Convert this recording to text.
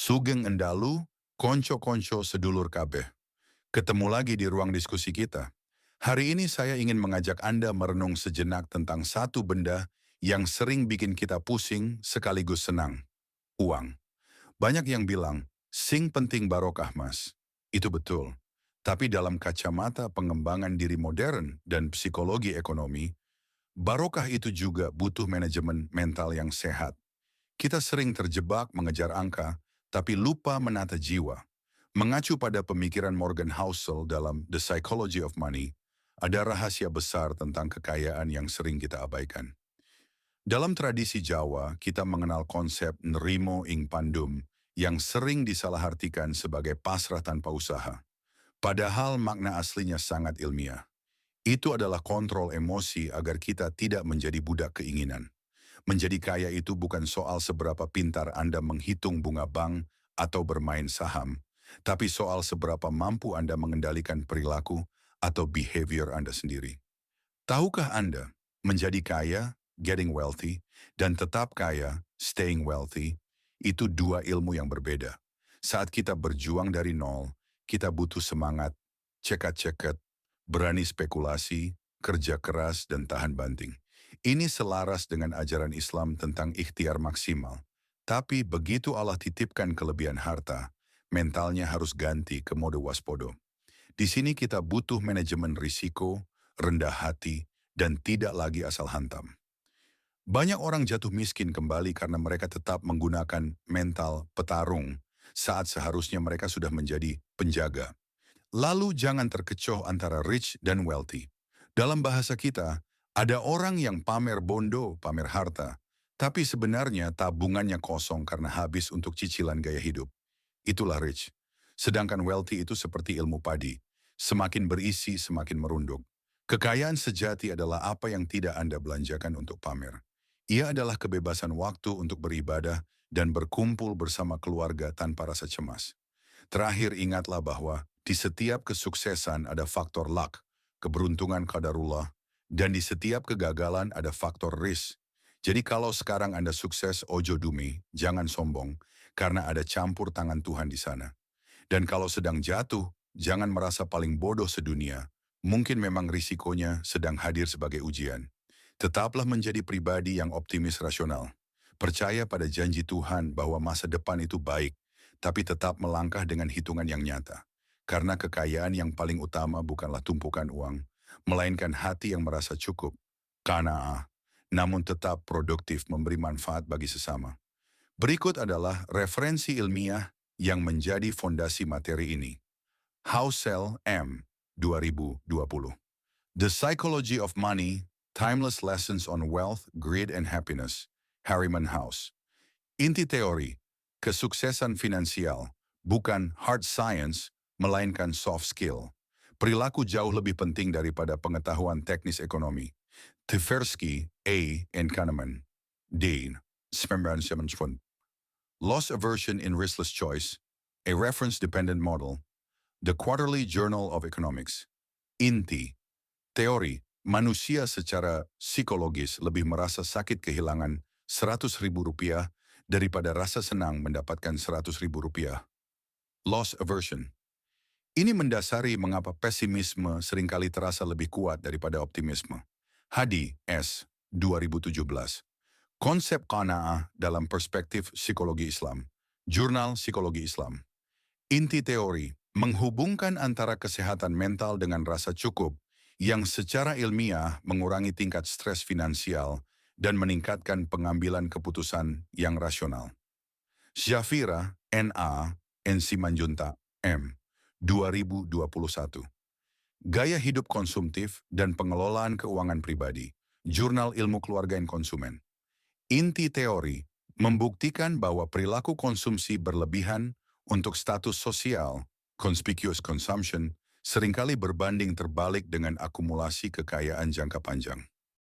Sugeng Endalu, konco-konco sedulur kabeh. Ketemu lagi di ruang diskusi kita. Hari ini saya ingin mengajak Anda merenung sejenak tentang satu benda yang sering bikin kita pusing sekaligus senang. Uang. Banyak yang bilang, sing penting barokah mas. Itu betul. Tapi dalam kacamata pengembangan diri modern dan psikologi ekonomi, barokah itu juga butuh manajemen mental yang sehat. Kita sering terjebak mengejar angka, tapi lupa menata jiwa. Mengacu pada pemikiran Morgan Housel dalam The Psychology of Money, ada rahasia besar tentang kekayaan yang sering kita abaikan. Dalam tradisi Jawa, kita mengenal konsep nerimo ing pandum yang sering disalahartikan sebagai pasrah tanpa usaha. Padahal makna aslinya sangat ilmiah. Itu adalah kontrol emosi agar kita tidak menjadi budak keinginan. Menjadi kaya itu bukan soal seberapa pintar Anda menghitung bunga bank atau bermain saham, tapi soal seberapa mampu Anda mengendalikan perilaku atau behavior Anda sendiri. Tahukah Anda, menjadi kaya, getting wealthy, dan tetap kaya, staying wealthy, itu dua ilmu yang berbeda. Saat kita berjuang dari nol, kita butuh semangat, cekat-cekat, berani spekulasi, kerja keras, dan tahan banting. Ini selaras dengan ajaran Islam tentang ikhtiar maksimal. Tapi begitu Allah titipkan kelebihan harta, mentalnya harus ganti ke mode waspodo. Di sini kita butuh manajemen risiko, rendah hati, dan tidak lagi asal hantam. Banyak orang jatuh miskin kembali karena mereka tetap menggunakan mental petarung saat seharusnya mereka sudah menjadi penjaga. Lalu jangan terkecoh antara rich dan wealthy. Dalam bahasa kita, ada orang yang pamer bondo, pamer harta, tapi sebenarnya tabungannya kosong karena habis untuk cicilan gaya hidup. Itulah rich. Sedangkan wealthy itu seperti ilmu padi. Semakin berisi, semakin merunduk. Kekayaan sejati adalah apa yang tidak Anda belanjakan untuk pamer. Ia adalah kebebasan waktu untuk beribadah dan berkumpul bersama keluarga tanpa rasa cemas. Terakhir ingatlah bahwa di setiap kesuksesan ada faktor luck, keberuntungan qadarullah, dan di setiap kegagalan ada faktor risk. Jadi kalau sekarang Anda sukses ojo dumi, jangan sombong, karena ada campur tangan Tuhan di sana. Dan kalau sedang jatuh, jangan merasa paling bodoh sedunia. Mungkin memang risikonya sedang hadir sebagai ujian. Tetaplah menjadi pribadi yang optimis rasional. Percaya pada janji Tuhan bahwa masa depan itu baik, tapi tetap melangkah dengan hitungan yang nyata. Karena kekayaan yang paling utama bukanlah tumpukan uang, melainkan hati yang merasa cukup, qanaah, namun tetap produktif memberi manfaat bagi sesama. Berikut adalah referensi ilmiah yang menjadi fondasi materi ini. Housel M. 2020. The Psychology of Money, Timeless Lessons on Wealth, Greed and Happiness, Harriman House. Inti teori, kesuksesan finansial, bukan hard science, melainkan soft skill. Perilaku jauh lebih penting daripada pengetahuan teknis ekonomi. Tversky, A. and Kahneman, D. 1970. Loss Aversion in Riskless Choice, a Reference-Dependent Model, The Quarterly Journal of Economics. Inti, teori, manusia secara psikologis lebih merasa sakit kehilangan Rp100.000 daripada rasa senang mendapatkan Rp100.000. Loss aversion. Ini mendasari mengapa pesimisme seringkali terasa lebih kuat daripada optimisme. Hadi S. 2017. Konsep qanaah dalam perspektif psikologi Islam. Jurnal Psikologi Islam. Inti teori, menghubungkan antara kesehatan mental dengan rasa cukup yang secara ilmiah mengurangi tingkat stres finansial dan meningkatkan pengambilan keputusan yang rasional. Syafira, N.A., N. Simanjuntak, M. 2021. Gaya hidup konsumtif dan pengelolaan keuangan pribadi. Jurnal Ilmu Keluarga dan Konsumen. Inti teori, membuktikan bahwa perilaku konsumsi berlebihan untuk status sosial, conspicuous consumption, seringkali berbanding terbalik dengan akumulasi kekayaan jangka panjang.